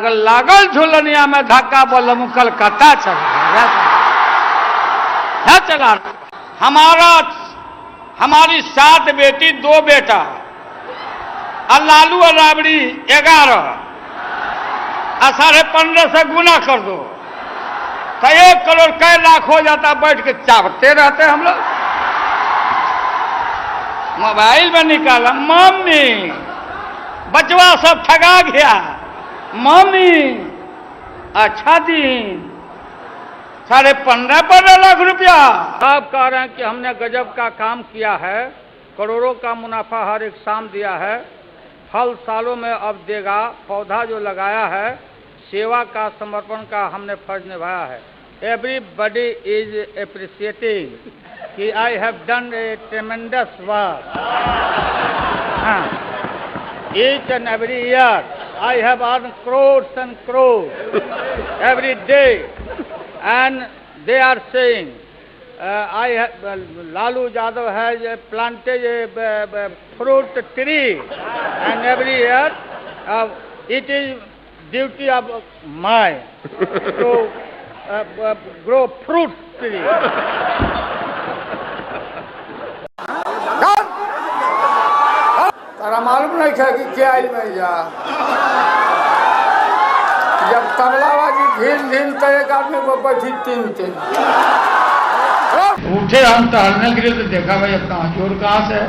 लागल लागल झुलनिया में धक्का बोल कलकत्ता चला हमारी 7 बेटी 2 बेटा और लालू और राबड़ी 11 और 15.5 से गुना कर दो तो 1 करोड़ कै लाख हो जाता। बैठ के चावते रहते हम लोग। मोबाइल में निकाला, मम्मी बचवा सब ठगा गया, मम्मी अच्छा दिन 15.5 लाख रुपया। आप कह रहे हैं कि हमने गजब का काम किया है, करोड़ों का मुनाफा हर एक शाम दिया है, फल सालों में अब देगा, पौधा जो लगाया है, सेवा का समर्पण का हमने फर्ज निभाया है। एवरीबडी इज एप्रिशिएटिंग कि I have done A ट्रेमेंडस work. Each and every year I have earned crores and crores every day, and they are saying Lalu Yadav has planted a fruit tree, and every year it is duty of mine to grow fruit tree. तारा मालूम नहीं था कि क्या आइल में जा जब तबलाबाजी धीन तो एक आदमी को बैठी 3 उठे हम टहलने के लिए तो देखा भाई अब कहाँ चोर कहाँ से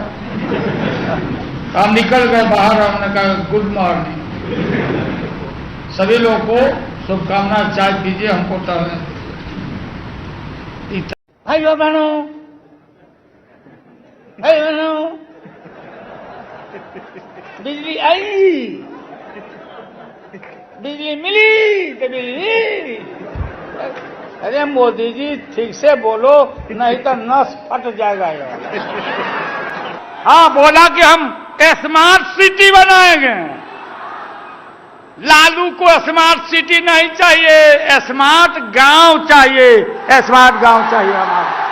हम निकल गए बाहर। हमने कहा गुड मॉर्निंग, सभी लोगों को शुभकामना, चाय दीजिए हमको टहलने। भाइयों बहनों, बिजली आई, बिजली मिली तो बिजली। अरे मोदी जी ठीक से बोलो नहीं तो नस फट जाएगा यार। हाँ बोला कि हम स्मार्ट सिटी बनाएंगे। लालू को स्मार्ट सिटी नहीं चाहिए, स्मार्ट गांव चाहिए, स्मार्ट गांव चाहिए हमारा।